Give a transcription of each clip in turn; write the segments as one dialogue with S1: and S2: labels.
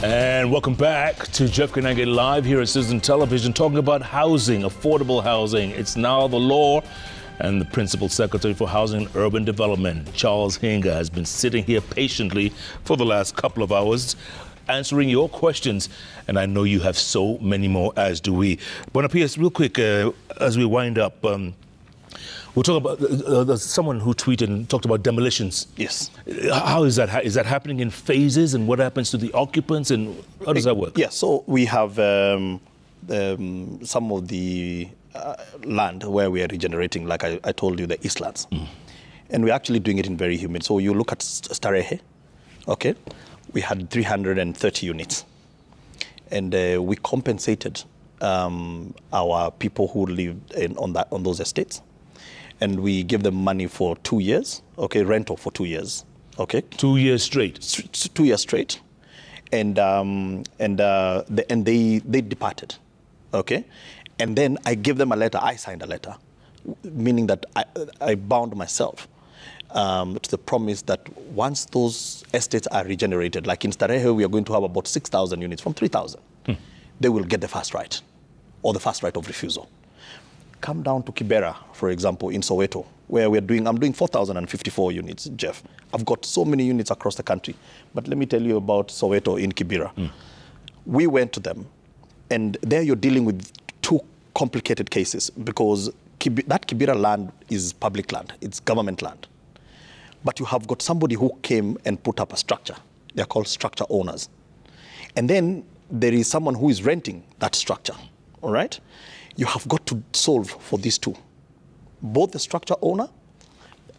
S1: And welcome back to JKLIVE here at Citizen Television, talking about housing, affordable housing. It's now the law, and the Principal Secretary for Housing and Urban Development, Charles Hinga, has been sitting here patiently for the last couple of hours, answering your questions. And I know you have so many more, as do we. But P.S., real quick, as we wind up, we'll talk about someone who tweeted and talked about demolitions.
S2: Yes.
S1: How is that? Is that happening in phases, and what happens to the occupants, and how does that work?
S2: Yeah, so we have some of the land where we are regenerating, like I told you, the Eastlands. And we're actually doing it in very humid. So you look at Starehe, okay? We had 330 units. And we compensated our people who lived on those estates. And we give them money for 2 years, okay, rental for 2 years, okay?
S1: 2 years straight?
S2: 2 years straight. And they departed, okay? And then I gave them a letter, I signed a letter, meaning that I bound myself to the promise that once those estates are regenerated, like in Starehe, we are going to have about 6,000 units from 3,000. They will get the first right, or the first right of refusal. Come down to Kibera, for example, in Soweto, where I'm doing 4,054 units, Jeff. I've got so many units across the country. But let me tell you about Soweto in Kibera. We went to them, and there you're dealing with two complicated cases, because that Kibera land is public land, it's government land. But you have got somebody who came and put up a structure. They're called structure owners. And then there is someone who is renting that structure, all right? You have got to solve for these two, both the structure owner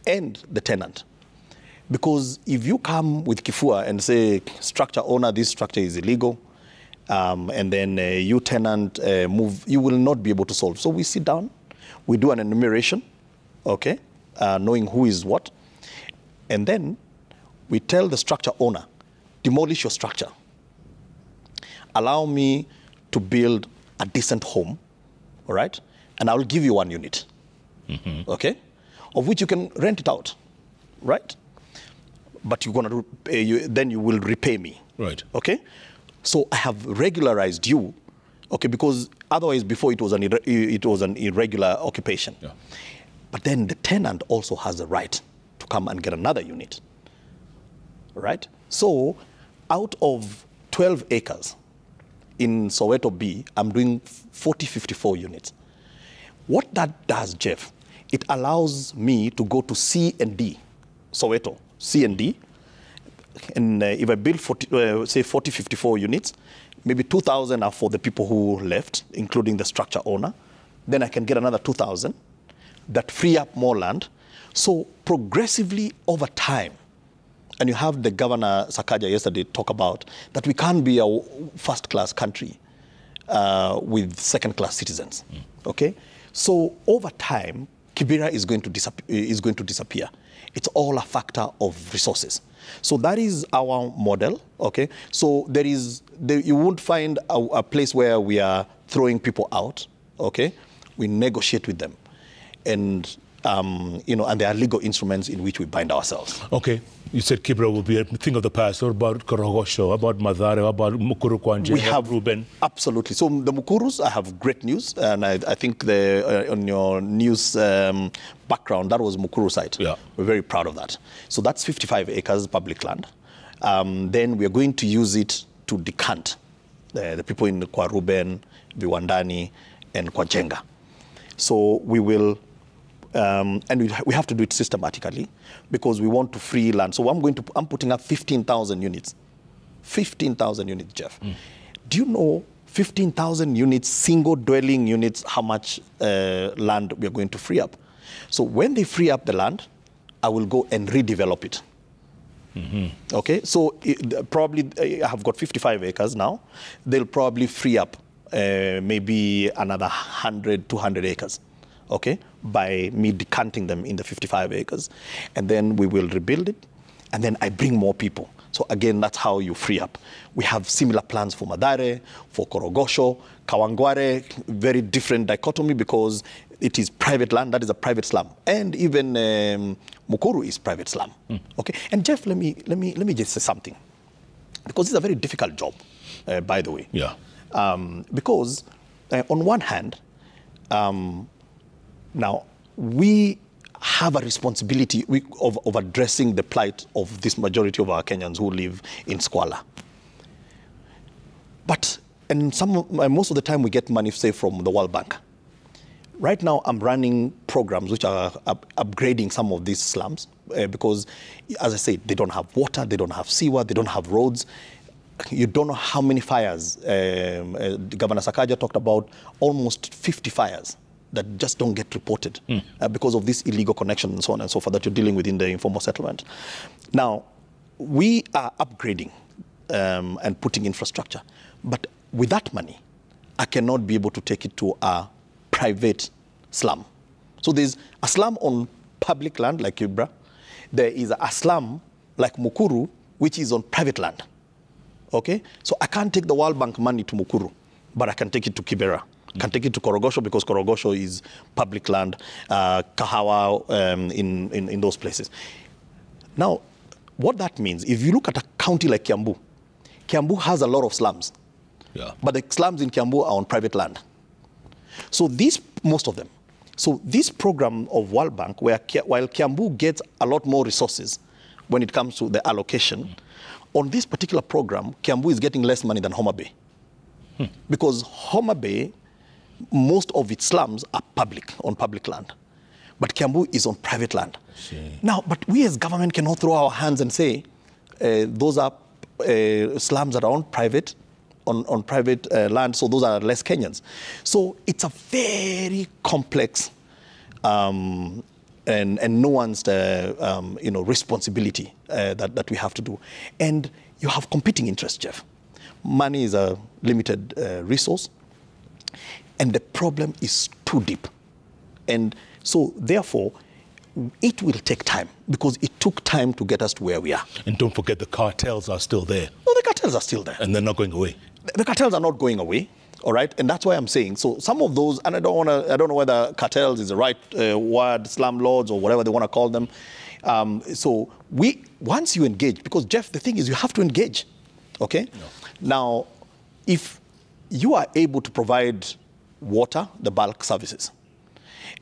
S2: and the tenant. Because if you come with kifua and say, structure owner, this structure is illegal, and then you tenant move, you will not be able to solve. So we sit down, we do an enumeration, okay, knowing who is what, and then we tell the structure owner, demolish your structure. Allow me to build a decent home, all right? And I'll give you 1 unit, okay? Of which you can rent it out, right? But you're gonna then you will repay me,
S1: right?
S2: Okay? So I have regularized you, okay? Because otherwise, before it was an irregular occupation.
S1: Yeah.
S2: But then the tenant also has the right to come and get another unit, right? So out of 12 acres, in Soweto B, I'm doing 54 units. What that does, Jeff, it allows me to go to C and D, Soweto, C and D. And if I build, say, 54 units, maybe 2,000 are for the people who left, including the structure owner. Then I can get another 2,000 that free up more land. So progressively over time, and you have the Governor Sakaja yesterday talk about that we can't be a first-class country with second-class citizens, okay? So over time, Kibera is going to disappear. It's all a factor of resources. So that is our model, okay? So you won't find a place where we are throwing people out, okay? We negotiate with them. And and there are legal instruments in which we bind ourselves. Okay.
S1: You said Kibera will be a thing of the past. What about Korogosho, about Madare, about Mukuru Kwanje,
S2: we have
S1: Ruben?
S2: Absolutely. So the Mukurus, I have great news. And I think on your news background, that was Muru Site.
S1: Yeah.
S2: We're very proud of that. So that's 55 acres public land. Then we are going to use it to decant the people in Kwa Ruben, Viwandani, and Kwa Jenga. So we will... and we have to do it systematically because we want to free land. So I'm putting up 15,000 units. 15,000 units, Jeff. Do you know 15,000 units, single dwelling units, how much land we are going to free up? So when they free up the land, I will go and redevelop it. Okay, so probably I have got 55 acres now. They'll probably free up maybe another 100, 200 acres. Okay, by me decanting them in the 55 acres. And then we will rebuild it, and then I bring more people. So again, that's how you free up. We have similar plans for Madare, for Korogosho, Kawangware, very different dichotomy because it is private land, that is a private slum. And even Mukuru is private slum. Okay, and Jeff, let me just say something. Because it's a very difficult job, by the way.
S1: Yeah.
S2: Because on one hand, now we have a responsibility of addressing the plight of this majority of our Kenyans who live in squalor. But most of the time we get money, say, from the World Bank. Right now, I'm running programs which are upgrading some of these slums because, as I said, they don't have water, they don't have sewer, they don't have roads. You don't know how many fires. Governor Sakaja talked about almost 50 fires that just don't get reported because of this illegal connection and so on and so forth that you're dealing with in the informal settlement. Now, we are upgrading and putting infrastructure. But with that money, I cannot be able to take it to a private slum. So there's a slum on public land like Ibra. There is a slum like Mukuru, which is on private land. Okay? So I can't take the World Bank money to Mukuru, but I can take it to Kibera. I can take it to Korogosho because Korogosho is public land, Kahawa in those places. Now, what that means, if you look at a county like Kiambu, Kiambu has a lot of slums. Yeah. But the slums in Kiambu are on private land. So most of them. So this program of World Bank, while Kiambu gets a lot more resources when it comes to the allocation, on this particular program, Kiambu is getting less money than Homa Bay. Because Homa Bay, most of its slums are on public land. But Kiambu is on private land. Now, but we as government cannot throw our hands and say, those are slums that are on private land, so those are less Kenyans. So it's a very complex and nuanced responsibility that we have to do. And you have competing interests, Jeff. Money is a limited resource, and the problem is too deep. And so, therefore, it will take time because it took time to get us to where we are. And
S1: don't forget the cartels are still there.
S2: No, the cartels are still there.
S1: And they're not going away.
S2: The cartels are not going away, all right? And that's why I'm saying, so some of those, and I don't know whether cartels is the right word, slum lords or whatever they want to call them. So once you engage, because Jeff, the thing is you have to engage, okay? No. Now, if you are able to provide water, the bulk services,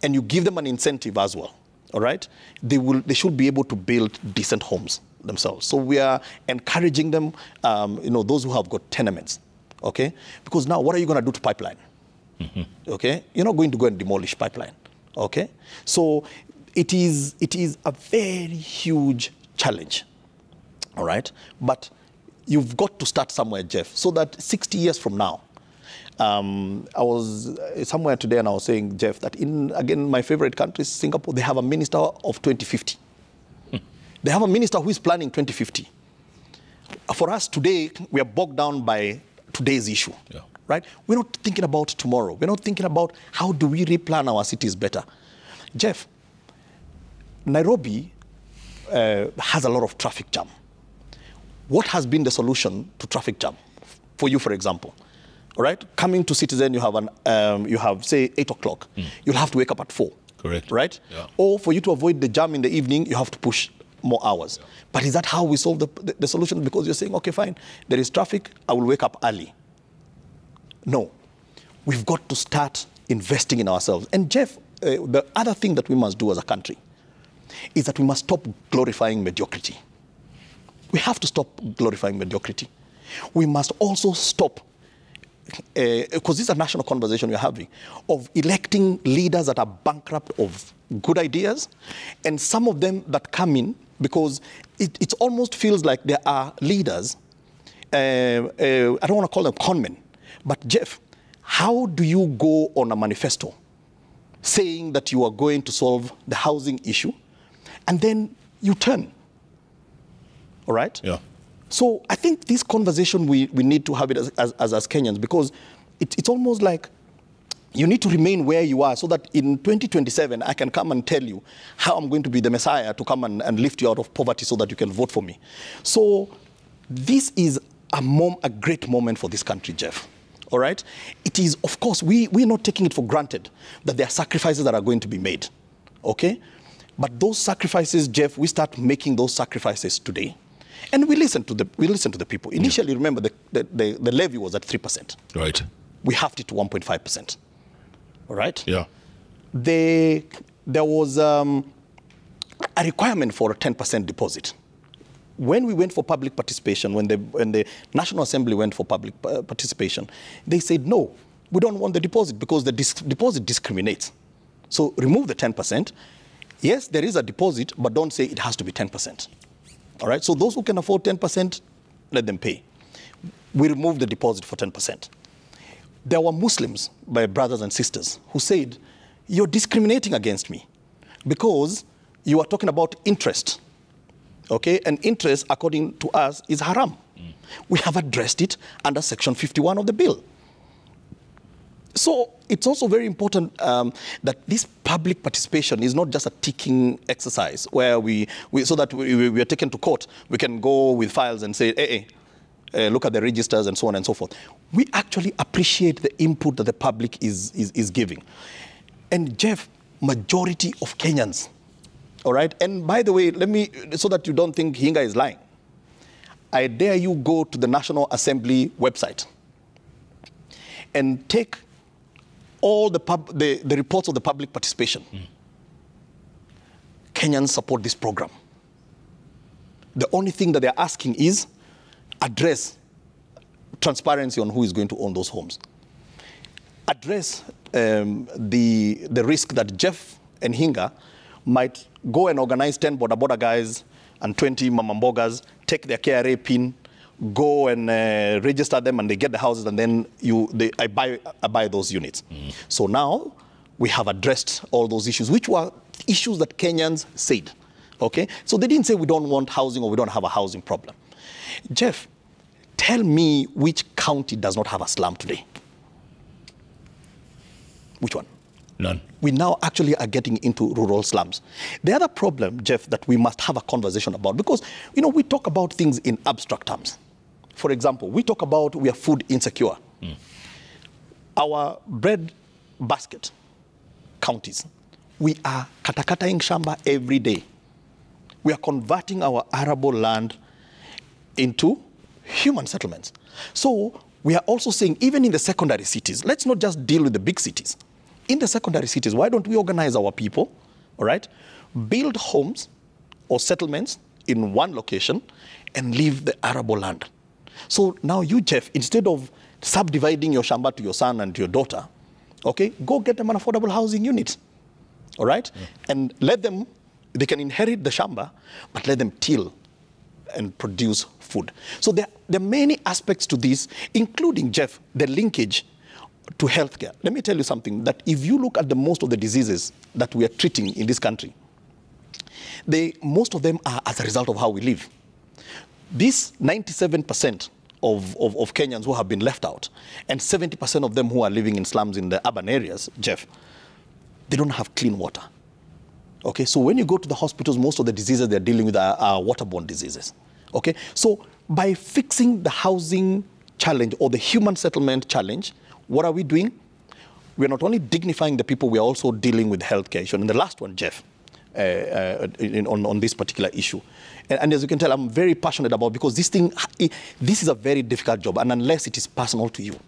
S2: and you give them an incentive as well, all right, they should be able to build decent homes themselves. So we are encouraging them, those who have got tenements, okay? Because now what are you going to do to pipeline? Okay? You're not going to go and demolish pipeline, okay? So it is a very huge challenge, all right? But you've got to start somewhere, Jeff, so that 60 years from now, I was somewhere today and I was saying, Jeff, that again, my favorite country is Singapore. They have a minister of 2050. They have a minister who is planning 2050. For us today, we are bogged down by today's issue, right? We're not thinking about tomorrow. We're not thinking about how do we replan our cities better. Jeff, Nairobi has a lot of traffic jam. What has been the solution to traffic jam for you, for example? All right, coming to Citizen, you have say 8 o'clock. You'll have to wake up at 4.
S1: Correct.
S2: Right? Yeah. Or for you to avoid the jam in the evening, you have to push more hours. Yeah. But is that how we solve the solution? Because you're saying, okay, fine, there is traffic, I will wake up early. No, we've got to start investing in ourselves. And Jeff, the other thing that we must do as a country is that we must stop glorifying mediocrity. We have to stop glorifying mediocrity. We must also stop, because this is a national conversation we're having, of electing leaders that are bankrupt of good ideas, and some of them that come in because it almost feels like there are leaders, I don't want to call them conmen, but Jeff, how do you go on a manifesto saying that you are going to solve the housing issue, and then you turn, all right?
S1: Yeah.
S2: So I think this conversation, we need to have it as Kenyans, because it's almost like you need to remain where you are so that in 2027, I can come and tell you how I'm going to be the Messiah to come and lift you out of poverty so that you can vote for me. So this is a great moment for this country, Jeff. All right? It is, of course, we're not taking it for granted that there are sacrifices that are going to be made. Okay? But those sacrifices, Jeff, we start making those sacrifices today. And we listened to the people. Initially, remember, the levy was at 3%.
S1: Right.
S2: We halved it to 1.5%. All right?
S1: Yeah.
S2: There was a requirement for a 10% deposit. When we went for public participation, when the National Assembly went for public participation, they said, no, we don't want the deposit because the deposit discriminates. So remove the 10%. Yes, there is a deposit, but don't say it has to be 10%. All right? So those who can afford 10%, let them pay. We removed the deposit for 10%. There were Muslims, my brothers and sisters, who said, you're discriminating against me because you are talking about interest. Okay? And interest, according to us, is haram. We have addressed it under Section 51 of the bill. So it's also very important that this public participation is not just a ticking exercise where so that we are taken to court, we can go with files and say, hey, look at the registers and so on and so forth. We actually appreciate the input that the public is giving. And Jeff, majority of Kenyans, all right? And by the way, so that you don't think Hinga is lying, I dare you go to the National Assembly website and take all the reports of the public participation. Kenyans support this program. The only thing that they're asking is address transparency on who is going to own those homes. Address the risk that Jeff and Hinga might go and organize 10 boda guys and 20 mamambogas, take their KRA pin, go and register them, and they get the houses, and then I buy those units. So now we have addressed all those issues, which were issues that Kenyans said. Okay? So they didn't say we don't want housing or we don't have a housing problem. Jeff, tell me which county does not have a slum today? Which one?
S1: None.
S2: We now actually are getting into rural slums. The other problem, Jeff, that we must have a conversation about, because, we talk about things in abstract terms. For example, we talk about we are food insecure. Our bread basket counties, we are katakataing shamba every day. We are converting our arable land into human settlements. So we are also saying, even in the secondary cities, let's not just deal with the big cities. In the secondary cities, why don't we organize our people, all right, build homes or settlements in one location and leave the arable land? So now you, Jeff, instead of subdividing your shamba to your son and to your daughter, okay, go get them an affordable housing unit, all right? And they can inherit the shamba, but let them till and produce food. So there are many aspects to this, including, Jeff, the linkage to healthcare. Let me tell you something, that if you look at most of the diseases that we are treating in this country, most of them are as a result of how we live. This 97% of Kenyans who have been left out, and 70% of them who are living in slums in the urban areas, Jeff, they don't have clean water. Okay, so when you go to the hospitals, most of the diseases they're dealing with are waterborne diseases. Okay, so by fixing the housing challenge or the human settlement challenge, what are we doing? We're not only dignifying the people, we're also dealing with healthcare issue. And the last one, Jeff, on this particular issue. And as you can tell, I'm very passionate about, because this is a very difficult job, and unless it is personal to you.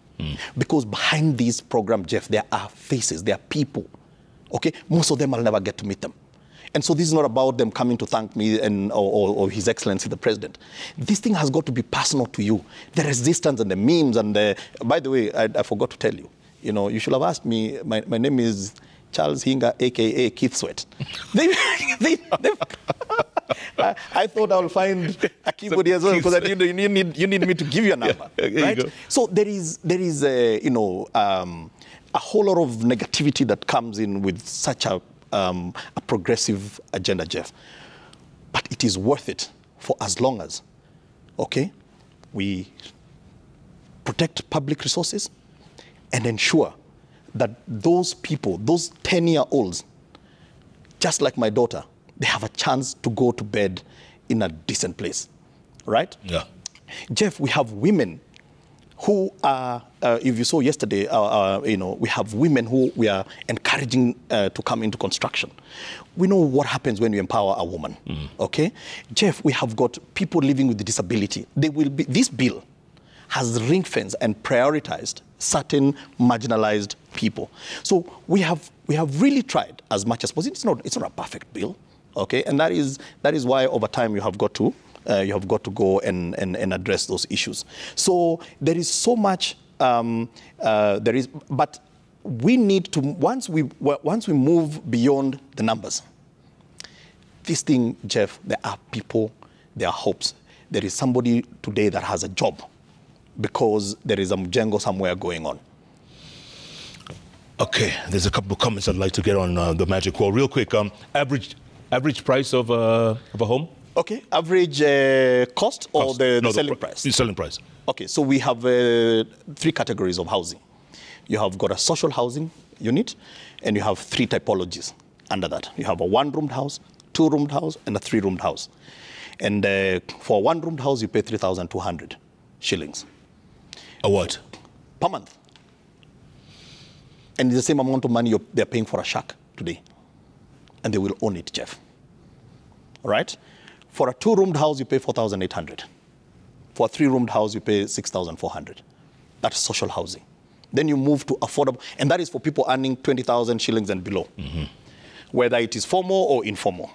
S2: Because behind this program, Jeff, there are faces, there are people. Okay? Most of them I'll never get to meet them. And so this is not about them coming to thank me or His Excellency the President. This thing has got to be personal to you. The resistance and the memes and by the way, I forgot to tell you. You should have asked me. My name is Charles Hinga, a.k.a. Keith Sweat. I thought I will find a keyboard as well, because you need me to give you a number, right? So there is a whole lot of negativity that comes in with such a progressive agenda, Jeff. But it is worth it for as long as, okay, we protect public resources and ensure that those people, those 10-year-olds, just like my daughter, they have a chance to go to bed in a decent place, right?
S1: Yeah.
S2: Jeff, we have women who are, if you saw yesterday, you know, we have women who we are encouraging to come into construction. We know what happens when you empower a woman, okay? Jeff, we have got people living with disability. They will be, this bill has ring-fenced and prioritized certain marginalized people. So we have really tried as much as possible. It's not a perfect bill, okay? And that is why over time you have got to go and address those issues. So there is so much but we need to, once we move beyond the numbers, this thing, Jeff, there are people, there are hopes. There is somebody today that has a job because there is a mjengo somewhere going on.
S1: Okay, there's a couple of comments I'd like to get on the magic wall. Real quick, average price of a home?
S2: Okay, average cost or the selling price?
S1: The selling price.
S2: Okay, so we have 3 categories of housing. You have got a social housing unit, and you have 3 typologies under that. You have a 1-roomed house, 2-roomed house, and a 3-roomed house. And for a 1-roomed house, you pay 3,200 shillings.
S1: A what?
S2: Per month. And it's the same amount of money they're paying for a shack today. And they will own it, Jeff. All right? For a 2-roomed house, you pay 4,800. For a 3-roomed house, you pay 6,400. That's social housing. Then you move to affordable, and that is for people earning 20,000 shillings and below, whether it is formal or informal.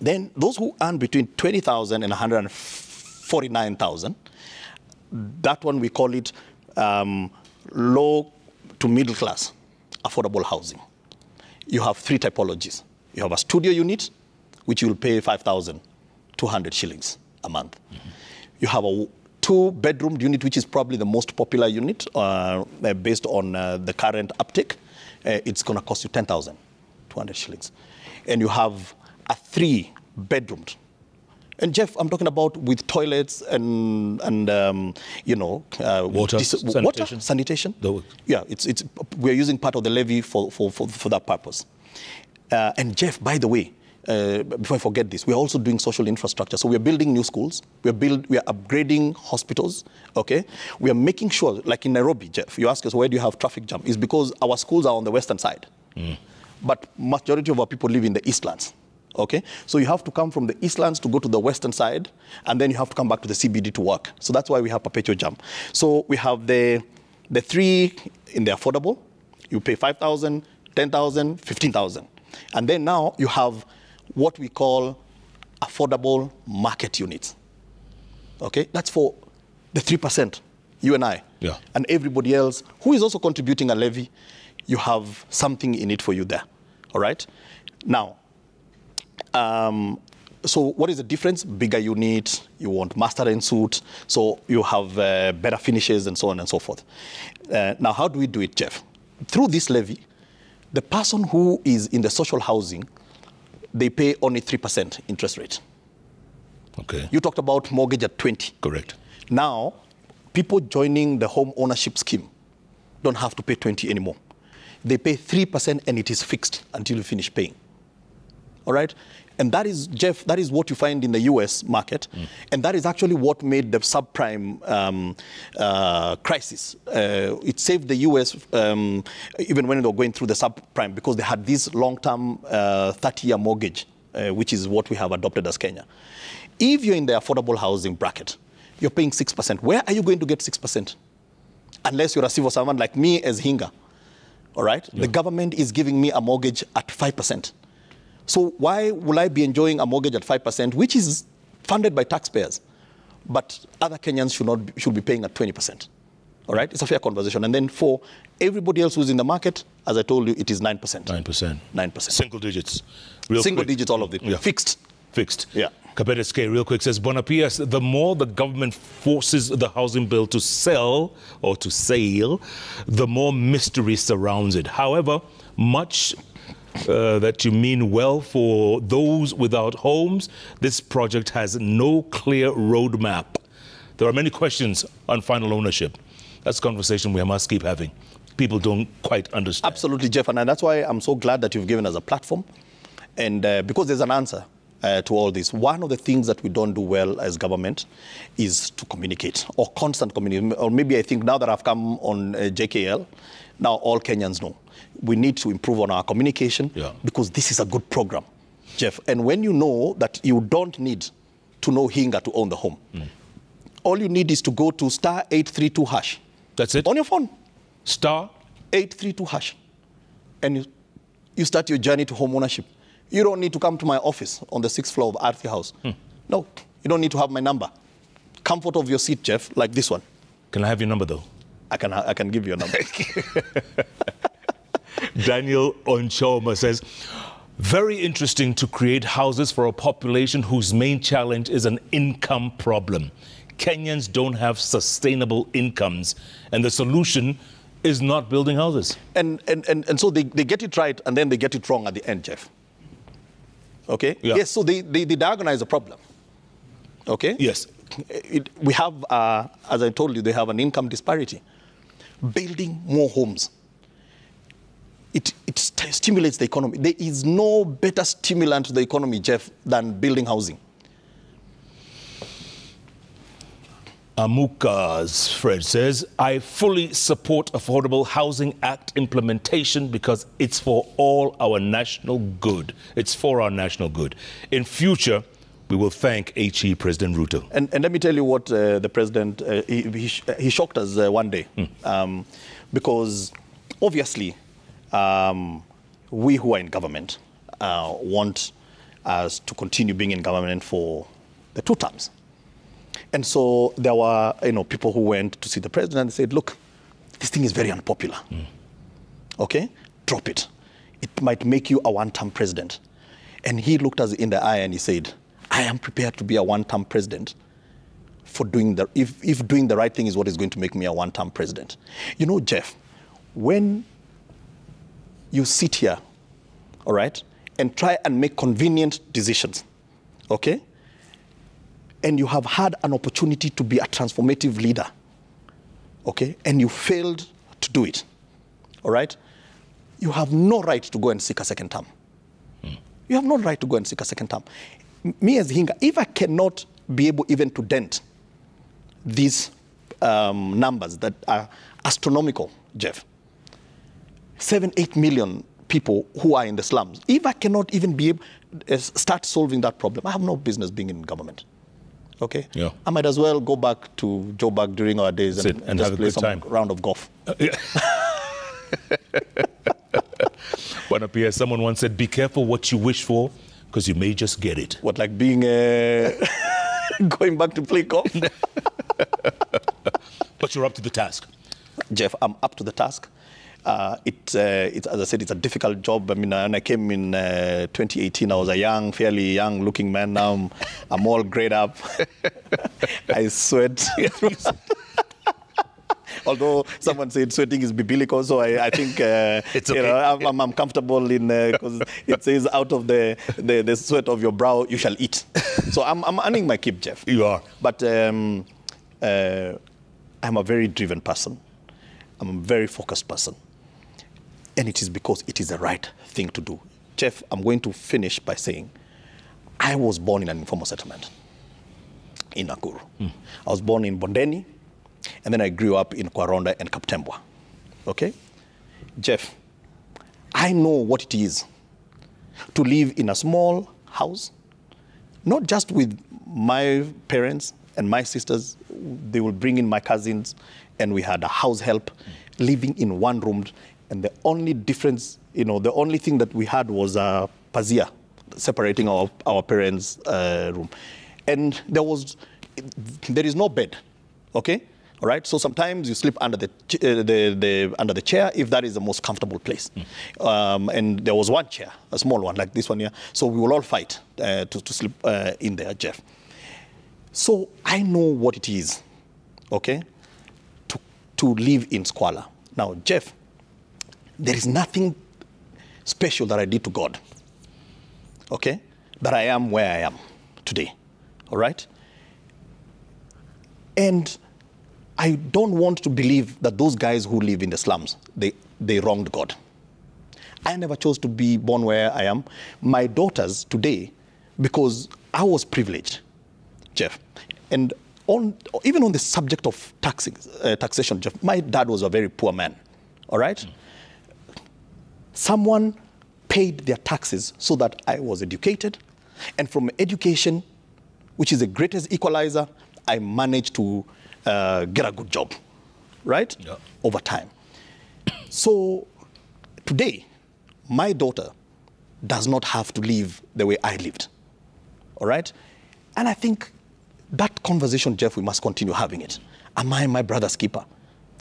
S2: Then those who earn between 20,000 and 149,000, that one we call it low to middle class affordable housing. You have 3 typologies. You have a studio unit, which you will pay 5,200 shillings a month. You have a 2-bedroom unit, which is probably the most popular unit based on the current uptake. It's going to cost you 10,200 shillings. And you have a 3-bedroom. And Jeff, I'm talking about with toilets and you know,
S1: water, sanitation.
S2: Yeah, we're using part of the levy for that purpose. And Jeff, by the way, before I forget this, we're also doing social infrastructure. So we're building new schools. We are upgrading hospitals. Okay, we are making sure, like in Nairobi, Jeff. You ask us where do you have traffic jam? It's because our schools are on the western side, but majority of our people live in the eastlands. Okay, so you have to come from the eastlands to go to the western side, and then you have to come back to the CBD to work. So that's why we have perpetual jam. So we have the 3 in the affordable. You pay 5,000, 10,000, 15,000, and then now you have what we call affordable market units. Okay, that's for the 3%, you and I, and everybody else who is also contributing a levy. You have something in it for you there. All right. Now, so what is the difference? Bigger unit, you want master and suite, so you have better finishes and so on and so forth. Now, how do we do it, Jeff? Through this levy, the person who is in the social housing, they pay only 3% interest rate.
S1: Okay.
S2: You talked about mortgage at 20.
S1: Correct.
S2: Now, people joining the home ownership scheme don't have to pay 20 anymore. They pay 3% and it is fixed until you finish paying. All right? And that is, Jeff, that is what you find in the US market. And that is actually what made the subprime crisis. It saved the US even when they were going through the subprime because they had this long-term 30-year mortgage, which is what we have adopted as Kenya. If you're in the affordable housing bracket, you're paying 6%. Where are you going to get 6%? Unless you're a civil servant like me as Hinga. All right? The government is giving me a mortgage at 5%. So why will I be enjoying a mortgage at 5%, which is funded by taxpayers, but other Kenyans should be paying at 20%? All right, it's a fair conversation. And then for everybody else who's in the market, as I told you, it is 9%. 9%.
S1: Single digits.
S2: Single digits, all of it. Fixed. Yeah.
S1: Kabedeske, real quick, says, Bonapias, the more the government forces the housing bill to sell or to sale, the more mystery surrounds it. However, much that you mean well for those without homes, this project has no clear roadmap. There are many questions on final ownership. That's a conversation we must keep having. People don't quite understand.
S2: Absolutely, Jeff, and that's why I'm so glad that you've given us a platform, and because there's an answer to all this. One of the things that we don't do well as government is to communicate, or constant communication. Or maybe I think now that I've come on JKL, now all Kenyans know. We need to improve on our communication because this is a good program, Jeff. And when you know that you don't need to know Hinga to own the home, all you need is to go to *832#.
S1: That's it?
S2: On your phone.
S1: *832#.
S2: And you start your journey to home ownership. You don't need to come to my office on the 6th floor of Arthi House. No, you don't need to have my number. Comfort of your seat, Jeff, like this one.
S1: Can I have your number, though?
S2: I can give you a number.
S1: Daniel Onchoma says, very interesting to create houses for a population whose main challenge is an income problem. Kenyans don't have sustainable incomes, and the solution is not building houses.
S2: And so they get it right, and then they get it wrong at the end, Jeff. Okay?
S1: Yeah.
S2: Yes, so they diagnose the problem. Okay?
S1: Yes.
S2: We have, as I told you, they have an income disparity. Building more homes, it stimulates the economy. There is no better stimulant to the economy, Jeff, than building housing.
S1: Amuka's Fred says, I fully support Affordable Housing Act implementation because it's for all our national good. It's for our national good. In future, we will thank HE President Ruto.
S2: And let me tell you what the president, he shocked us one day. Because obviously, we who are in government want us to continue being in government for the 2 terms. And so there were, people who went to see the president and said, look, this thing is very unpopular. Okay? Drop it. It might make you a 1-term president. And he looked us in the eye and he said, I am prepared to be a 1-term president for doing if doing the right thing is what is going to make me a 1-term president. You know, Jeff, when you sit here, all right, and try and make convenient decisions, okay, and you have had an opportunity to be a transformative leader, okay, and you failed to do it, all right, you have no right to go and seek a 2nd term. You have no right to go and seek a 2nd term. Me as Hinga, if I cannot be able even to dent these numbers that are astronomical, Jeff, 7-8 million people who are in the slums, if I cannot even be able to start solving that problem, I have no business being in government. Okay? Yeah. I might as well go back to Joburg during our days and just play some round of golf.
S1: But up here, someone once said, be careful what you wish for, because you may just get it.
S2: What, like being going back to play golf?
S1: But you're up to the task.
S2: Jeff, I'm up to the task. It's as I said, it's a difficult job. I mean, when I came in 2018, I was a fairly young-looking man. Now I'm all grayed up. I sweat. Although someone said sweating is biblical, so I think it's okay. I'm comfortable in because it says out of the sweat of your brow you shall eat. So I'm earning my keep, Jeff.
S1: You are.
S2: But I'm a very driven person. I'm a very focused person. And it is because it is the right thing to do. Jeff, I'm going to finish by saying I was born in an informal settlement in Nakuru. I was born in Bondeni, and then I grew up in Kwaronda and Kaptembwa. Okay? Jeff, I know what it is to live in a small house, not just with my parents and my sisters. They will bring in my cousins, and we had a house help living in one room. And the only difference, the only thing that we had was a pazia separating our parents' room. And there is no bed, okay? All right, so sometimes you sleep under under the chair if that is the most comfortable place. And there was one chair, a small one like this one here. So we will all fight to sleep in there, Jeff. So I know what it is, okay, to live in squalor. Now, Jeff, there is nothing special that I did to God, okay, that I am where I am today, all right? And I don't want to believe that those guys who live in the slums, they wronged God. I never chose to be born where I am. My daughters today, because I was privileged, Jeff. And even on the subject of taxation, Jeff, my dad was a very poor man, all right? Someone paid their taxes so that I was educated. And from education, which is the greatest equalizer, I managed to get a good job, right? Yeah. Over time. So today, my daughter does not have to live the way I lived, all right? And I think that conversation, Jeff, we must continue having it. Am I my brother's keeper,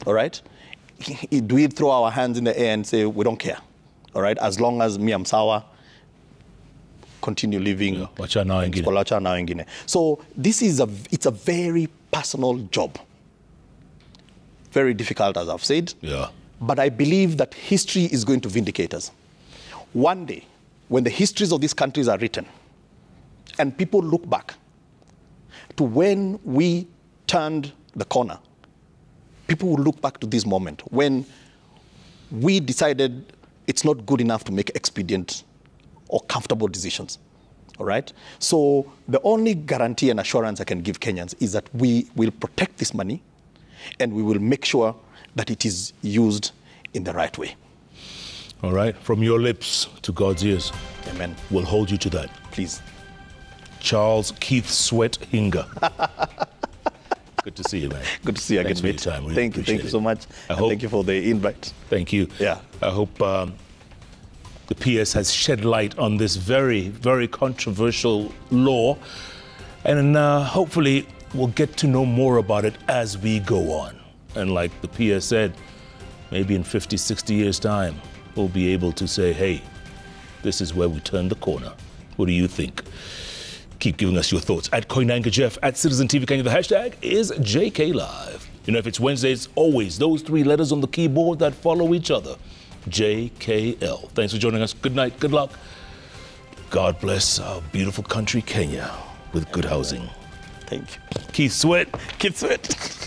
S2: all right? Do we throw our hands in the air and say, we don't care, all right? As long as me, I'm sawa, continue living. Yeah. So this is it's a very personal job. Very difficult, as I've said.
S1: Yeah.
S2: But I believe that history is going to vindicate us. One day, when the histories of these countries are written, and people look back to when we turned the corner, people will look back to this moment when we decided it's not good enough to make expedient or comfortable decisions, all right? So the only guarantee and assurance I can give Kenyans is that we will protect this money and we will make sure that it is used in the right way.
S1: All right, from your lips to God's ears.
S2: Amen.
S1: We'll hold you to that.
S2: Please.
S1: Charles Keith Sweat Hinga. Good to see you, man.
S2: Good to see you again, mate.
S1: Really
S2: thank you so much. Thank you for the invite.
S1: Thank you.
S2: Yeah.
S1: I hope the PS has shed light on this very, very controversial law. And hopefully we'll get to know more about it as we go on. And like the PS said, maybe in 50, 60 years' time, we'll be able to say, hey, this is where we turned the corner. What do you think? Keep giving us your thoughts at Koinanga Jeff, at Citizen TV Kenya. The hashtag is JKLIVE. You know, if it's Wednesday, it's always those three letters on the keyboard that follow each other. JKL. Thanks for joining us. Good night. Good luck. God bless our beautiful country, Kenya, with good housing.
S2: Thank you.
S1: Keith Sweat.
S2: Keith Sweat.